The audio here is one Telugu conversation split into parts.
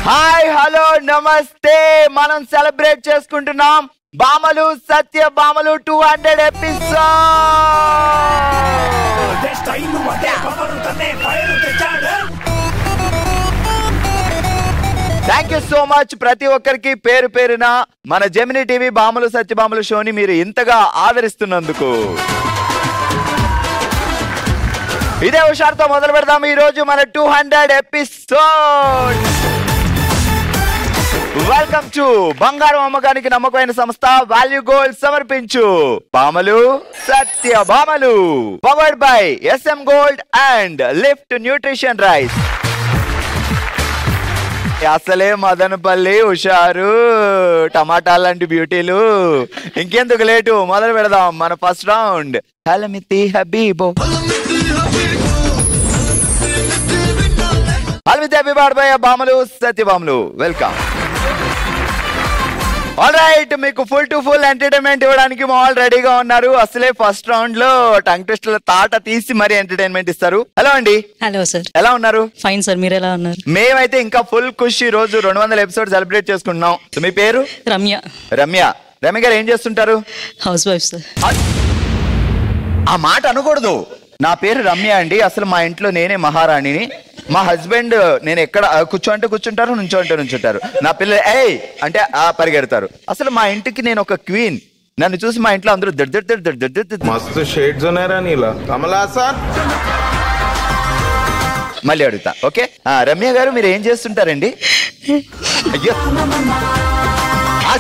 హాయ్ హలో నమస్తే. మనం సెలబ్రేట్ చేసుకుంటున్నాం బామలు Satya బామలు 200 episode. Thank you so much ప్రతి ఒక్కరికి పేరు పేరున మన జెమినీ టీవీ బామలు సత్యభామలు షోని మీరు ఇంతగా ఆదరిస్తున్నందుకు. ఇదే హుషారుతో మొదలు పెడదాం ఈ రోజు మన 200 ఎపిసోడ్. వెల్కమ్ టు బంగారం అమ్మకానికి నమ్మకమైన సంస్థ వాల్యూ గోల్డ్ సమర్పించు Bhamalu Satya Bhamalu, powered by SM gold and lift nutrition rice. అసలే మదనపల్లి హుషారు, టమాటా లాంటి బ్యూటీలు. ఇంకెందుకు లేటు, మొదలు పెడదాం మన ఫస్ట్ రౌండ్. హలమితి హబీబో హలమితి హబీబ్ by Bhamalu Satya Bhamalu. Welcome. All right, మీకు ఫుల్ టు ఫుల్ ఎంటర్టైన్మెంట్ ఇవ్వడానికి మా వాళ్ళు రెడీగా ఉన్నారు. అసలే ఫస్ట్ రౌండ్ లో టంగ్ టెస్ట్ల తాట తీసి మరి ఎంటర్టైన్మెంట్ ఇస్తారు. హలో అండి. Hello sir. ఎలా ఉన్నారు? ఫైన్ సార్, మీరు ఎలా ఉన్నారు? మేమైతే ఇంకా ఫుల్ ఖుషి. ఈ రోజు 200 ఎపిసోడ్ సెలబ్రేట్ చేసుకుంటున్నాం. మీ పేరు? రమ్య. రమ్య. రమ్య గారు ఏం చేస్తుంటారు? House wife sir. ఆ మాట అనకూడదు. నా పేరు రమ్య అండి. అసలు మా ఇంట్లో నేనే మహారాణిని. మా హస్బెండ్ నేను ఎక్కడ కూర్చోంటే కూర్చుంటారు, నుంచోంటే నుంచుంటారు. నా పిల్లలు ఏయ్ అంటే పరిగెడతారు. అసలు మా ఇంటికి నేను ఒక క్వీన్. నన్ను చూసి మా ఇంట్లో అందరూ మస్తు షేడ్స్ ఉన్నారా నీలా కమలా సార్. మళ్ళీ అడుగుతా. ఓకే, రమ్య గారు మీరు ఏం చేస్తుంటారండి? అయ్యో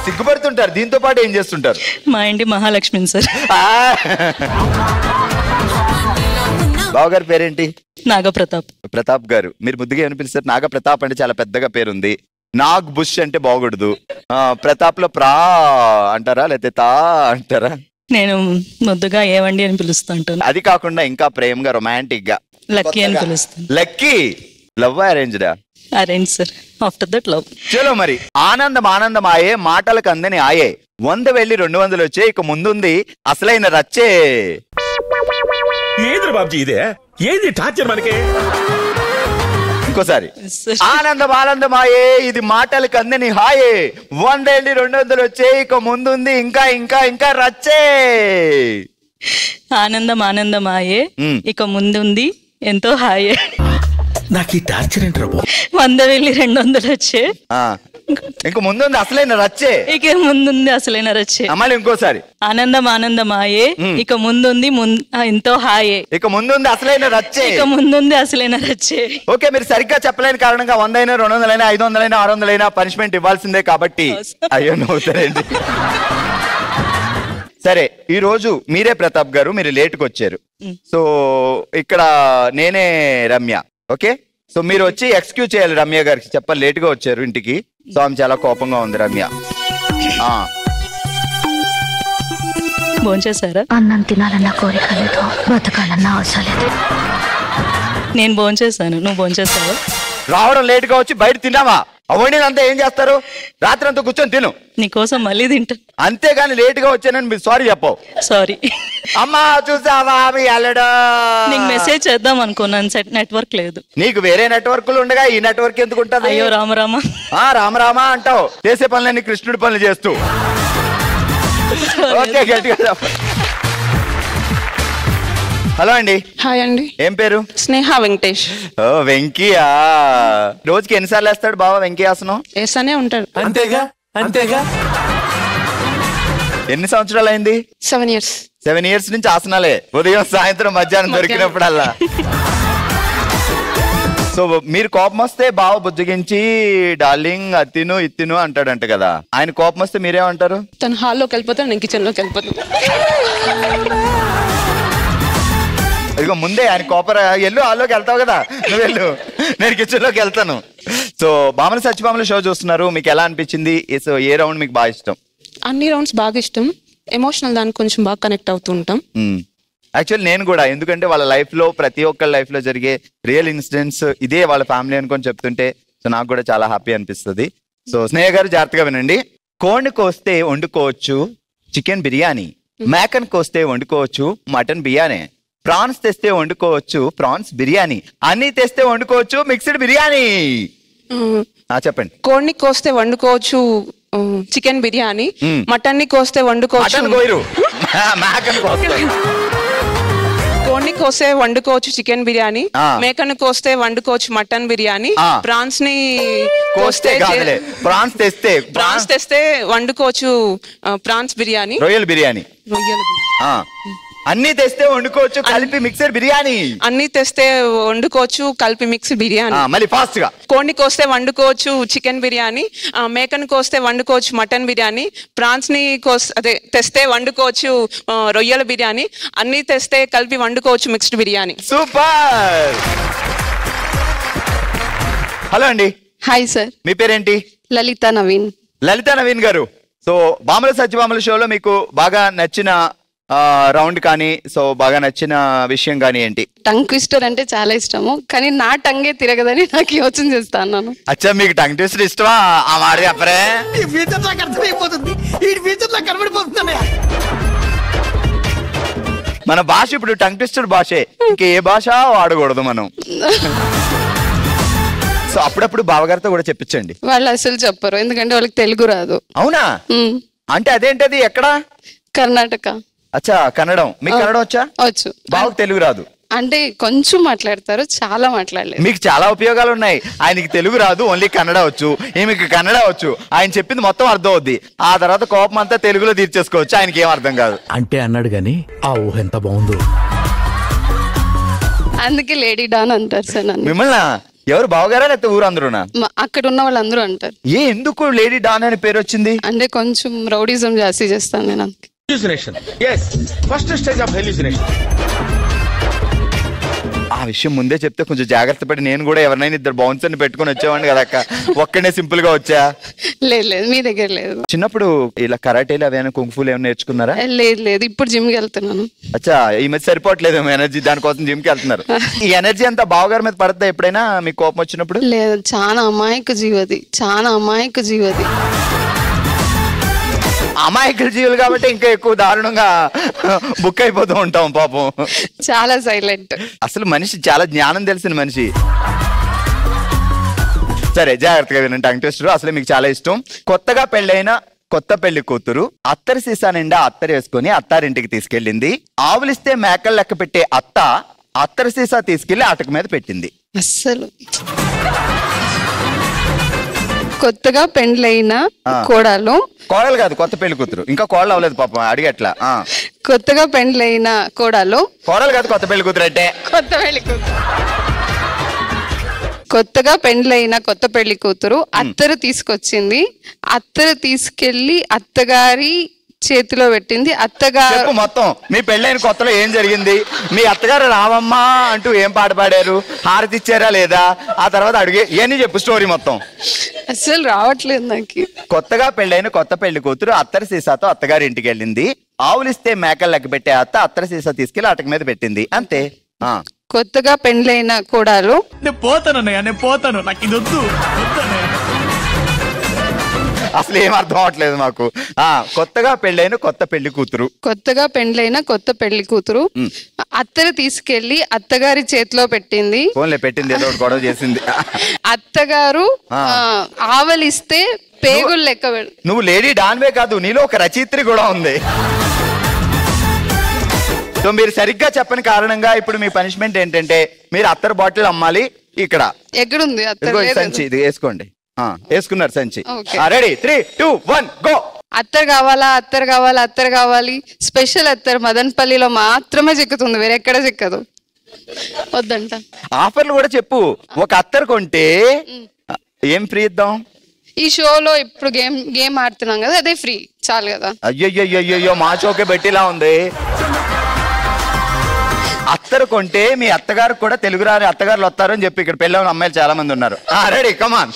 సిగ్గుపడుతుంటారు. దీంతో పాటు ఏం చేస్తుంటారు? మా ఇంటి మహాలక్ష్మి సార్. బావగారి పేరేంటి? నాగప్రతాప్. ప్రతాప్ గారు. మీరు ముద్దుగా ఏమని పిలుస్తారు? నాగప్రతాప్ అంటే చాలా పెద్దగా పేరుంది. నాగ్ బుష్ అంటే బాగుడదు. ప్రతాప్ లో ప్రా అంటారా లేకపోతే తా అంటారా? నేను ముద్దుగా ఏవండి అని పిలుస్తుంటాను. అది కాకుండా ఇంకా ప్రేమగా రొమాంటిక్ గా లక్కీ అని పిలుస్తాను. లక్కీ. లవ్ అరేంజ్డా? Arrange sir. After that love. చలో మరి. ఆనందం ఆనందం ఆయే, మాటలకు అందని ఆయే. 100 వెళ్ళి 200 వచ్చే. ఇక ముందుంది అసలైన రచ్చే. ఏంద్ర బాబ్జీ ఇదే? ఏంది టార్చర్ మనకి? ఇంకోసారి. ఆనందం ఆనందం ఆయే, ఇది మాటలకు అందని హాయే. 100 వెళ్ళి 200 వచ్చే. ఇక ముందుంది ఇంకా ఇంకా ఇంకా రచ్చే. ఆనందం ఆనందం ఆయే, ఇక ముందుంది ఎంతో హాయే. నాకు ఈ టార్చర్ ఏంట్రా? 100 వెళ్ళి 200 వచ్చే. ఇంక ముందుంది అసలైన రచ్చే. ఇక ముందుంది అసలైన రచ్చే. మళ్ళీ ఇంకోసారి. ఆనందం ఆనందం ఆయే, ఇక ముందుంది ఎంతో హాయే. ఇక ముందుంది అసలైన రచ్చే. ఇక ముందుంది అసలైన రచ్చే. ఓకే, మీరు సరిగ్గా చెప్పలేని కారణంగా 100 అయినా 200 అయినా 500 అయినా 600 అయినా పనిష్మెంట్ ఇవ్వాల్సిందే కాబట్టి. అయ్యో నవ్వుతారండి. సరే, ఈ రోజు మీరే ప్రతాప్ గారు, మీరు లేటుకు వచ్చారు. సో ఇక్కడ నేనే రమ్య. ఓకే, సో మీరు వచ్చి ఎక్స్క్యూజ్ చేయాలి రమ్య గారికి. చెప్పాలి లేటుగా వచ్చారు ఇంటికి. సో ఆమె చాలా కోపంగా ఉంది రమ్య. భోంచేశారా? అన్నం తినాలన్న కోరిక లేదు, బతకాలన్న అవసరం లేదు. నేను భోంచేశాను, నువ్వు భోంచేసావా? రావడం లేటుగా వచ్చి బయట తిన్నావా? అవన్నీ అంతా ఏం చేస్తారు? రాత్రి అంతా కూర్చొని తిను. నీకోసం మళ్ళీ తింటా. అంతేగాని లేటుగా వచ్చానని మీరు సారీ చెప్పవు. సారీ. అమ్మా చూసావా మీ అల్లడా? నీకు మెసేజ్ చేద్దాం అనుకున్నాను, సెట్ నెట్వర్క్ లేదు. నీకు వేరే నెట్వర్క్లు ఉండగా ఈ నెట్వర్క్ ఎందుకు ఉంటది? అయ్యో రామరామ. రామరామ అంటావు. చేసే పనులన్నీ కృష్ణుడి పనులు చేస్తూ. ఓకే, గట్టిగా. హలో అండి. హాయ్ అండి. ఏం పేరు? స్నేహ వెంకటేష్. ఓ వెంకీయా. రోజుకి ఎన్నిసార్లు వేస్తాడు బావ వెంకీయాసనం? వేస్తానే ఉంటాడు. అంతేగా అంతేగా. ఎన్ని సంవత్సరాలు అయింది? 7 years. 7 years నుంచి ఆసనాలే. ఉదయం సాయంత్రం మధ్యాహ్నం దొరికినప్పుడల్లా. సో మీరు కోపం వస్తే బావ బుజ్జగించి డార్లింగ్ అత్తిను ఇత్తిను అంటాడంట కదా. ఆయన కోపం వస్తే మీరేమంటారు? తను హాల్లోకి వెళ్ళిపోతాను, నేను కిచెన్ లోకి వెళ్ళిపోతాను. ఇదిగో ముందే ఆయన కోపర ఎల్లు హాల్లోకి వెళ్తావు కదా, నువ్వు వెళ్ళు, నేను కిచెన్ లోకి వెళ్తాను. సో బామల సత్యభామల షో చూస్తున్నారు, మీకు ఎలా అనిపించింది? సో ఏ రౌండ్ మీకు బాగా ఇష్టం? అన్ని రౌండ్స్ బాగా ఇష్టం. ఎమోషనల్ దానికి కొంచెం బాగా కనెక్ట్ అవుతూ ఉంటాం. యాక్చువల్లీ నేను కూడా, ఎందుకంటే వాళ్ళ లైఫ్ లో ప్రతి ఒక్కరి లైఫ్ లో జరిగే రియల్ ఇన్సిడెంట్స్ ఇదే వాళ్ళ ఫ్యామిలీ అనుకొని చెప్తుంటే సో నాకు కూడా చాలా హ్యాపీ అనిపిస్తుంది. సో స్నేహ గారు జాగ్రత్తగా వినండి. కోడిని కోస్తే వండుకోవచ్చు చికెన్ బిర్యానీ, మేకన్ కోస్తే వండుకోవచ్చు మటన్ బిర్యానీ, ప్రాన్స్ తెస్తే వండుకోవచ్చు ప్రాన్స్ బిర్యానీ, అన్ని తెస్తే వండుకోవచ్చు మిక్స్డ్ బిర్యానీ. చెప్పండి. కోడిని కోస్తే వండుకోవచ్చు చికెన్ బిర్యానీ, మటన్ ని కోస్తే వండుకోవచ్చు కోడిని కోస్తే వండుకోవచ్చు చికెన్ బిర్యానీ, మేకను కోస్తే వండుకోవచ్చు మటన్ బిర్యానీ, ప్రాన్స్ ని ప్రాన్స్ తెస్తే వండుకోవచ్చు ప్రాన్స్ బిర్యానీ, రొయ్యల బిర్యానీ. అన్ని తెస్తే వండుకోవచ్చు కలిపి మిక్సర్ బిర్యానీ. అన్ని తెస్తే వండుకోవచ్చు కలిపి మిక్స్ బిర్యానీ. మళ్ళీ ఫాస్ట్ గా. కోడిని కోస్తే వండుకోవచ్చు చికెన్ బిర్యానీ, మేకను కోస్తే వండుకోవచ్చు మటన్ బిర్యానీ, ప్రాన్స్ ని తెస్తే వండుకోవచ్చు రొయ్యల బిర్యానీ, అన్ని తెస్తే కలిపి వండుకోవచ్చు మిక్స్డ్ బిర్యానీ. సూపర్. హలో అండి. Hi sir. మీ పేరేంటి? లలిత నవీన్. లలిత నవీన్ గారు, సో బామల సత్యభామల షోలో మీకు బాగా నచ్చిన రౌండ్ కానీ, సో బాగా నచ్చిన విషయం కానీ ఏంటి? టంగ్ ట్విస్టర్ అంటే చాలా ఇష్టము, కానీ నా టంగే తిరగదని నాకు యోచన చేస్తా అన్నాను. అచ్చా, మీకు టంగ్ ట్విస్టర్ ఇష్టమా? ఆ మాట చెప్పరే. మన భాష ఇప్పుడు టంగ్ ట్విస్టర్ భాషే, ఇంకే భాష వాడకూడదు మనం. సో అప్పుడప్పుడు బావగారితో కూడా చెప్పించండి. వాళ్ళు అసలు చెప్పరు, ఎందుకంటే వాళ్ళకి తెలుగు రాదు. అవునా? అంటే అదేంటది? ఎక్కడ? కర్ణాటక. అచ్చా, కన్నడం. మీకు కన్నడం వచ్చా? వచ్చు. బావకు తెలుగు రాదు అంటే కొంచెం మాట్లాడతారు, చాలా మాట్లాడలేదు. మీకు చాలా ఉపయోగాలు ఉన్నాయి. ఆయనకి తెలుగు రాదు, ఓన్లీ కన్నడ వచ్చు. ఈమెకి కన్నడ వచ్చు. ఆయన చెప్పింది మొత్తం అర్థం అవుద్ది. ఆ తర్వాత కోపం అంతా తెలుగులో తీర్చేసుకోవచ్చు. ఆయనకి ఏం అర్థం కాదు. అంటే అన్నాడు గాని ఆ ఊహ ఎంత బాగుందో. అందుకే లేడీ డాన్ అంటారు సార్ నన్ను. మిమ్మల్ని ఎవరు? బావగారా లేకపోతే ఊరందరూనా? అక్కడ ఉన్న వాళ్ళందరూ అంటారు. ఎందుకు లేడీ డాన్ అని పేరు వచ్చింది? అంటే కొంచెం రౌడిజం జాస్తి చేస్తాను నేను. అందుకే ఫస్ట్ స్టేజ్ ఆఫ్ హెల్యూసినేషన్. ఆ విషయం ముందే చెప్తే కొంచెం జాగ్రత్త పడి నేను కూడా ఎవరినైనా ఇద్దరు బౌన్సర్ని పెట్టుకుని వచ్చేవాడిని కదా అక్క. ఒక్కడే సింపుల్ గా వచ్చా. లేదు, మీ దగ్గర లేదు. చిన్నప్పుడు ఇలా కరాటేలు అవేనా కుంఫులు ఏమైనా నేర్చుకున్నారా? లేదు, ఇప్పుడు జిమ్ కి వెళ్తున్నాను. అచ్చా, ఈ మధ్య సరిపోవట్లేదు ఎనర్జీ, దానికోసం జిమ్ కి వెళ్తున్నారు. ఈ ఎనర్జీ అంతా బావగారి మీద పడద్దా ఎప్పుడైనా మీకు కోపం వచ్చినప్పుడు? లేదు, చాలా అమాయక జీవది, చాలా అమాయక జీవది. అమాయకుల జీవులు కాబట్టి ఇంకా ఎక్కువ దారుణంగా బుక్ అయిపోతూ ఉంటాం పాపం. చాలా సైలెంట్. అసలు మనిషి చాలా జ్ఞానం తెలిసిన మనిషి. సరే, జాగ్రత్తగా వినండి టంగ్ ట్విస్టర్. అసలు మీకు చాలా ఇష్టం. కొత్తగా పెళ్ళైన కొత్త పెళ్లి కూతురు అత్తరి సీసా నిండా అత్తరి వేసుకుని అత్తారింటికి తీసుకెళ్ళింది. ఆవులిస్తే మేకలు లెక్క పెట్టే అత్త అత్తరి సీసా తీసుకెళ్లి అటక మీద పెట్టింది. అస్సలు కొత్తగా పెండ్లైన కోడలు కాదు, కొత్త పెళ్లి కూతురు. ఇంకా కోడలు అవ్వలేదు పాపం, అడిగట్లా. కొత్తగా పెండ్లైన కోడలు కాదు, కొత్త పెళ్లి కూతురు అంటే కొత్త పెళ్లి కూతురు. కొత్తగా పెండ్లైన కొత్త పెళ్లి కూతురు అత్తరు తీసుకొచ్చింది. అత్తరు తీసుకెళ్లి అత్తగారి చేతిలో పెట్టింది. అత్తగారు మొత్తం మీ పెళ్ళైన కొత్తలో ఏం జరిగింది? మీ అత్తగారు రావమ్మా అంటూ ఏం పాట పాడారు? హారతి ఇచ్చారా లేదా? ఆ తర్వాత అడిగే ఏని చెప్పు స్టోరీ మొత్తం. అసలు రావట్లేదు నాకు. కొత్తగా పెళ్ళైన కొత్త పెళ్లి కూతురు అత్తరి సీసాతో అత్తగారి ఇంటికి వెళ్ళింది. ఆవులిస్తే మేకలు లెక్క పెట్టే అత్త అత్తరి సీసా తీసుకెళ్లి అటక మీద పెట్టింది. అంతే. కొత్తగా పెండ్లైన కోడలు పోతాను, నాకు ఇది వద్దు. అసలు ఏం అర్థం అవట్లేదు మాకు. కొత్తగా పెళ్ళైన కొత్త పెళ్లి కూతురు అత్తరు తీసుకెళ్లి అత్తగారి చేతిలో పెట్టింది. పెట్టింది, ఏదో ఒకటి గొడవ చేసింది. అత్తగారు ఆవలిస్తే పేగులు లెక్క. నువ్వు లేడీ డాన్వే కాదు, నీలో ఒక రచయిత్రి కూడా ఉంది. సో మీరు సరిగ్గా చెప్పని కారణంగా ఇప్పుడు మీ పనిష్మెంట్ ఏంటంటే మీరు అత్తర్ బాటిల్ అమ్మాలి. ఇక్కడ ఎక్కడుంది సంచి? ఇది వేసుకోండి. వేసుకున్నారు సంచి. Ready, 3, 2, 1 go. అత్తరు కావాలి. స్పెషల్ అత్తరు మదనపల్లిలో మాత్రమే చిక్కుతుంది, వేరెక్కడ చిక్కదు. వద్దంట. ఆఫర్లు కూడా చెప్పు. ఒక అత్తరు కొంటే ఏం ఫ్రీ ఇద్దాం? ఈ షోలో ఇప్పుడు గేమ్ ఆడుతున్నాం కదా, అదే ఫ్రీ, చాలు కదా. అయ్యో, మా షోకే పెట్టిలా ఉంది. అత్తరు కొంటే మీ అత్తగారు కూడా తెలుగు రాని అత్తగారులు వస్తారు అని చెప్పి ఇక్కడ పెళ్ళైన అమ్మాయిలు చాలా మంది ఉన్నారు. రెడీ, కమాన్.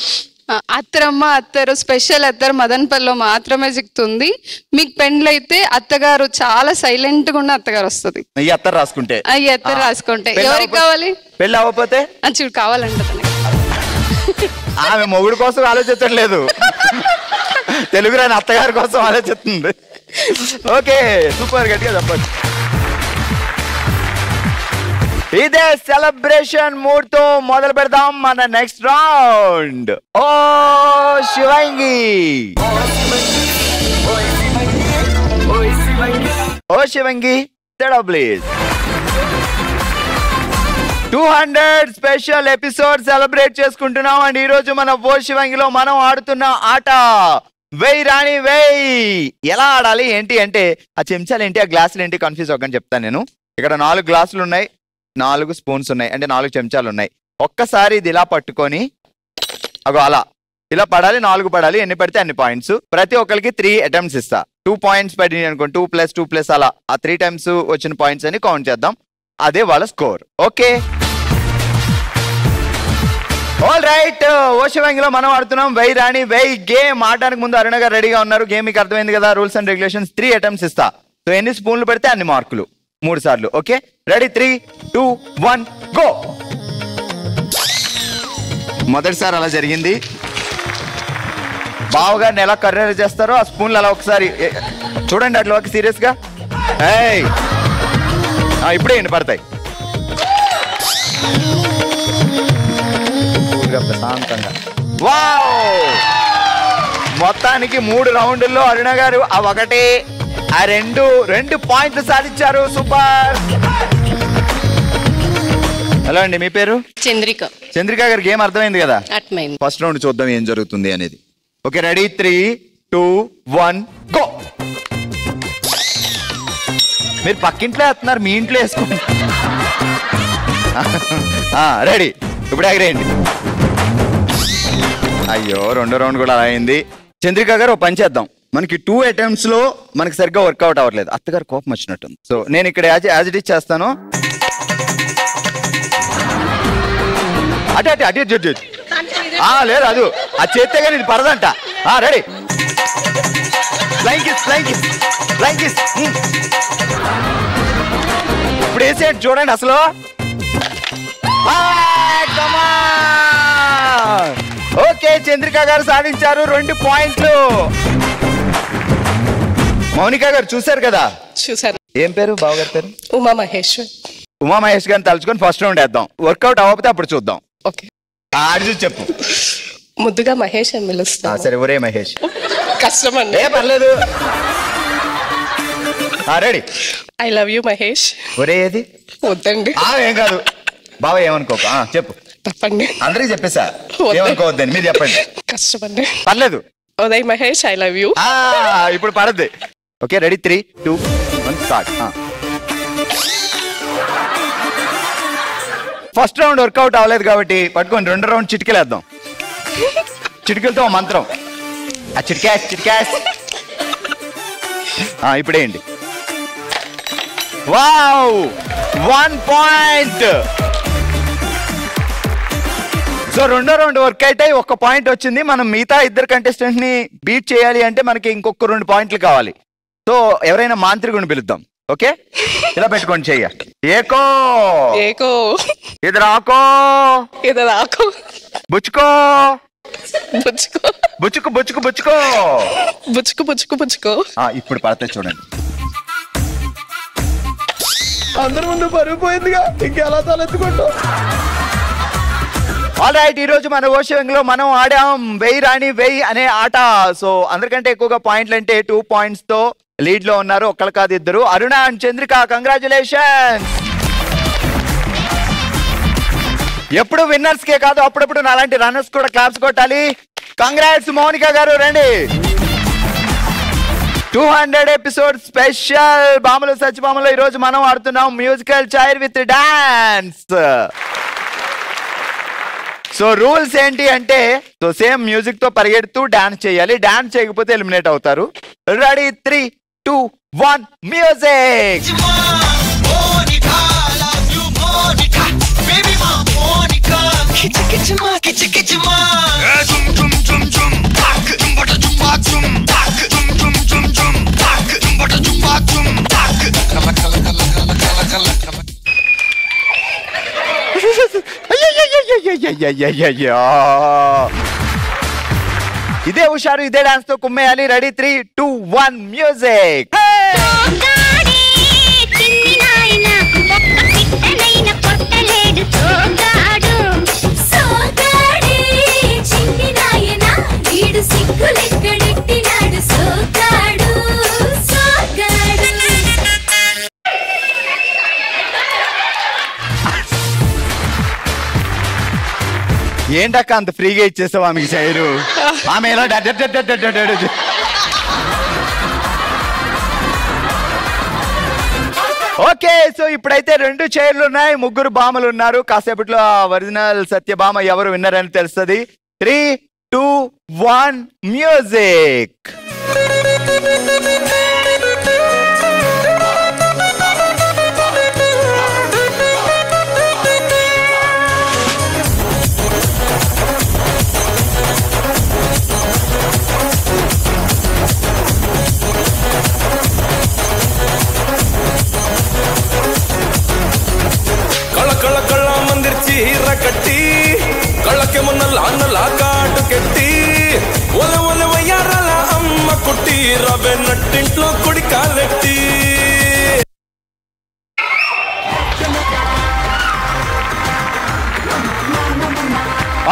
అత్తరు స్పెషల్ అత్తరు మదనపల్లిలో మాత్రమే చిక్కుతుంది. మీకు పెండ్లైతే అత్తగారు చాలా సైలెంట్ గా ఉన్న అత్తగారు వస్తుంది. ఈ అత్తరు రాసుకుంటే ఎవరికి కావాలి? పెళ్ళి అవ్వకపోతే చూడు, కావాలంట. ఆమె మొగుడు కోసం ఆలోచించట్లేదు, తెలుగు రాని అత్తగారి కోసం ఆలోచిస్తుంది. ఓకే, సూపర్, గట్టిగా చెప్పండి. ఇదే సెలబ్రేషన్ మూడ్ తో మొదలు పెడదాం మన నెక్స్ట్ రౌండ్. ఓ శివంగి, ఓ Shivangi please. 200 special episode celebrate చేసుకుంటున్నాం. అండ్ ఈ రోజు మన ఓ శివంగిలో మనం ఆడుతున్న ఆట వెయ్యి రాణి వెయ్యి. ఎలా ఆడాలి ఏంటి అంటే ఆ చెంచాలు ఏంటి, ఆ గ్లాసులు ఏంటి కన్ఫ్యూజ్ అవ్వకని చెప్తాను నేను. ఇక్కడ 4 గ్లాసులు ఉన్నాయి, 4 స్పూన్స్ ఉన్నాయి, అంటే 4 చెంచాలు ఉన్నాయి. ఒక్కసారి ఇది ఇలా పట్టుకొని అగో అలా ఇలా పడాలి, 4 పడాలి. ఎన్ని పడితే అన్ని పాయింట్స్. ప్రతి ఒక్కరికి 3 అటెంప్ట్స్ ఇస్తా. 2 పాయింట్స్ పడినాయి అనుకోండి, 2+2+ అలా ఆ 3 టైమ్స్ వచ్చిన పాయింట్స్ అని కౌంట్ చేద్దాం. అదే వాళ్ళ స్కోర్. Okay all right. ఓ శివంగిలో మనం ఆడుతున్నాం వెయ్యి రాణి వెయ్యి గేమ్. ఆడడానికి ముందు అరుణ గారు రెడీగా ఉన్నారు. గేమ్ మీకు అర్థమైంది కదా, రూల్స్ అండ్ రెగ్యులేషన్స్. 3 అటెంప్ట్స్ ఇస్తా. సో ఎన్ని స్పూన్లు పెడితే అన్ని మార్కులు, 3 సార్లు. Okay ready, 3, 2, 1 go. మొదటిసారి అలా జరిగింది. బావగారిని ఎలా కర్రెర చేస్తారో ఆ స్పూన్లు అలా ఒకసారి చూడండి అట్లా ఒక సీరియస్ గా. ఇప్పుడే ఎన్ని పడతాయి ప్రశాంతంగా. వావ్, మొత్తానికి 3 రౌండ్ల్లో అరుణ గారు ఆ 1, ఆ 2 పాయింట్లు సాధించారు. సూపర్. హలో అండి, మీ పేరు? చంద్రిక. చంద్రిక గారు గేమ్ అర్థమైంది కదా? అర్థమైంది. ఫస్ట్ రౌండ్ చూద్దాం ఏం జరుగుతుంది అనేది. Okay ready, 3, 2, 1 go. మీరు పక్కింట్లో వేస్తున్నారు, మీ ఇంట్లో వేసుకోండి. రెడీ, ఇప్పుడు ఎగరేయండి. అయ్యో, 2వ రౌండ్ కూడా అలా అయింది. చంద్రిక గారు పని చేద్దాం. మనకి 2 అటెంప్ట్స్ లో మనకి సరిగ్గా వర్కౌట్ అవ్వట్లేదు. అత్తగారు కోపం వచ్చినట్టుంది. సో నేను ఇక్కడ యాజ్ ఇట్ ఈజ్ చేస్తాను. అటు లేదు, అది అది చేస్తే కానీ ఇది పడదంట. Ready, flying kiss, flying kiss, flying kiss. ఇప్పుడు వేసేయండి చూడండి అసలు. ఓకే, చంద్రిక గారు సాధించారు 2 పాయింట్లు. మౌనిక గారు చూసారు కదా? చూసారు. ఏం పేరు బావగారి పేరు? ఉమా మహేశ్వర్. ఉమా మహేష్ గారిని తలుచుకొని ఫస్ట్ రౌండ్ వేద్దాం. వర్కౌట్ అవ్వకపోతే అప్పుడు చూద్దాం. ఓకే, ఆడి చూసి చెప్పు. ముద్దుగా మహేష్ అని పిలుస్తా. సరే, ఒరే మహేష్. కష్టం అండి. ఏ పర్లేదు. Ready, I love you Mahesh. ఒరే ఏది వద్దండి. ఏం కాదు బావ, ఏమనుకోక చెప్పు. తప్పండి, అందరికి చెప్పేసా, ఏమనుకోవద్దని. మీరు చెప్పండి. కష్టమండి. పర్లేదు. Uday Mahesh, I love you. ఇప్పుడు పడద్ది. Okay ready, 3, 2, 1 start. First round work out అవ్వలేదు కాబట్టి పట్టుకొని 2వ రౌండ్ చిటికెలేద్దాం. చిటికలతో మంత్రం. చిటికాస్ చిటికాస్. ఇప్పుడేంటి. Wow, 1 point. సో 2వ రౌండ్ వర్క్ అయితే 1 పాయింట్ వచ్చింది. మనం మిగతా 2 కంటెస్టెంట్ ని బీట్ చేయాలి అంటే మనకి ఇంకొక 2 పాయింట్లు కావాలి. సో ఎవరైనా మాంత్రికుని పిలుద్దాం. ఓకే, ఇలా పెట్టుకోండి చెయ్య. ఏకో ఏకో, ఇదరాకో, ఇదరాకో, బుచ్చుకో, బుచ్చుకో, బుచ్చుకు బుచ్చుకు బుచ్చుకో, బుచ్చుకు బుచ్చుకు బుచ్చుకో. ఇప్పుడు పడతాయి చూడండి. అందరి ముందు పరుగు పోయిందిగా, ఇంకెలా తలెత్తుకుంటూ. ఆల్ రైట్, ఈ రోజు మన ఓషియంలో మనం ఆడాం వెయ్యి రాణి వెయ్యి అనే ఆట. సో అందరికంటే ఎక్కువగా పాయింట్లు అంటే 2 పాయింట్స్ తో లీడ్ లో ఉన్నారు. ఒక్కళ్ళు కాదు, 2. అరుణ అండ్ చంద్రిక, కంగ్రాచులేషన్. ఎప్పుడు విన్నర్స్ కే కాదు, అప్పుడప్పుడు అలాంటి రన్నర్స్ కూడా క్లాప్స్ కొట్టాలి. కంగ్రాట్స్ మౌనిక గారు, రండి. 200 ఎపిసోడ్ స్పెషల్ బామలు సత్యభామలో ఈ రోజు మనం ఆడుతున్నాం musical chair with dance. So rules ఏంటి అంటే, సో సేమ్ మ్యూజిక్ తో పరిగెడుతూ డాన్స్ చేయాలి. డాన్స్ చేయకపోతే ఎలిమినేట్ అవుతారు. Ready, 3, 2, 1 music. ఇదే హుషారు, ఇదే డాన్స్ తో కుమ్మేయాలి. Ready, 3, 2, 1 music. ఏంటక్క అంత ఫ్రీగా ఇచ్చేస్తావు ఆమెకి చైరు? ఆమె ఎలా ఓకే. సో ఇప్పుడైతే 2 చైర్లు ఉన్నాయి, 3 భామలు ఉన్నారు. కాసేపట్లో ఒరిజినల్ సత్యభామ ఎవరు విన్నారని తెలుస్తుంది. 3, 2, 1 మ్యూజిక్. కట్టి కళ్ళకి మొన్న లాన్నలా కాటు కెట్టి ఒల ఒల వయ్యారాల అమ్మ కుట్టి రవె నట్టింట్లో కుడి కాలెట్టి.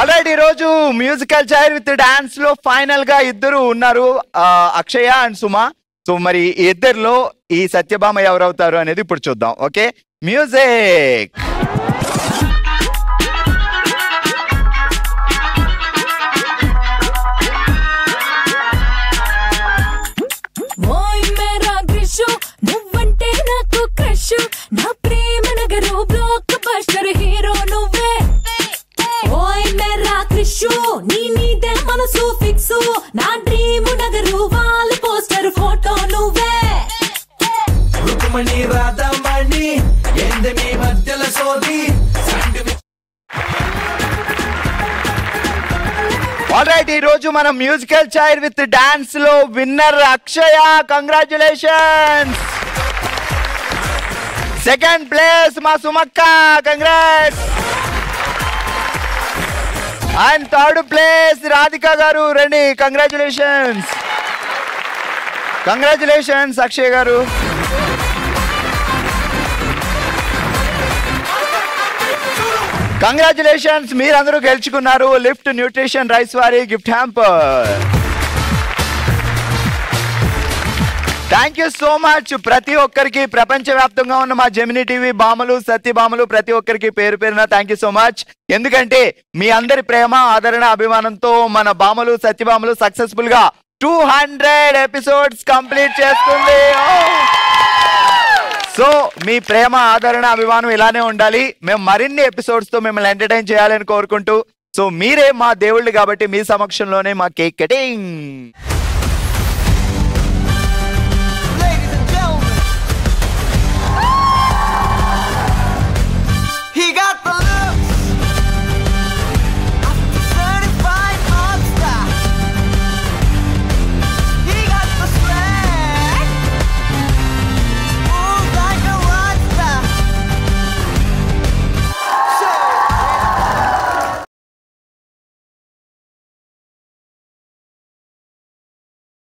ఆల్రెడీ ఈరోజు మ్యూజికల్ చైర్ విత్ డాన్స్ లో ఫైనల్ గా ఇద్దరు ఉన్నారు, అక్షయ అండ్ సుమ. సో మరి ఇద్దరిలో ఈ సత్యభామ ఎవరవుతారు అనేది ఇప్పుడు చూద్దాం. Okay, music. నువ్వంటే నాకు క్రష్, నా ప్రేమ నగరు బ్లాక్ బస్టర్ హీరో నువ్వే. ఓయ్ మేరా క్రిష్, నీదే మనసు ఫిక్స్, నా dream Nagar wall poster photo నువ్వే. రుక్మణి రాధమణి ఏంది మీ మధ్యల సోది. ఆల్రైట్, ఈ రోజు మనం మ్యూజికల్ చైర్ విత్ డాన్స్ లో winner Akshaya, congratulations. Second place మా సుమక్క, congrats. And third place Radhika garu, రండి, congratulations. Congratulations Akshay garu. Congratulations, మీరందరూ గెలుచుకున్నారు లిఫ్ట్ న్యూట్రిషన్ రైస్ వారి gift hamper. Thank you so much ప్రతి ఒక్కరికి, ప్రపంచవ్యాప్తంగా ఉన్న మా జెమినీ టీవీ భామలు, సత్యభామలు ప్రతి ఒక్కరికి పేరు పేరున థ్యాంక్ యూ సో మచ్. ఎందుకంటే మీ అందరి ప్రేమ, ఆదరణ, అభిమానంతో మన భామలు, సత్యభామలు సక్సెస్ఫుల్ గా 200 ఎపిసోడ్స్ కంప్లీట్ చేస్తుంది. సో మీ ప్రేమ, ఆదరణ, అభిమానం ఇలానే ఉండాలి. మేము మరిన్ని ఎపిసోడ్స్ తో మిమ్మల్ని ఎంటర్టైన్ చేయాలని కోరుకుంటూ, సో మీరే మా దేవుళ్ళు కాబట్టి మీ సమక్షంలోనే మా కేక్ కటింగ్.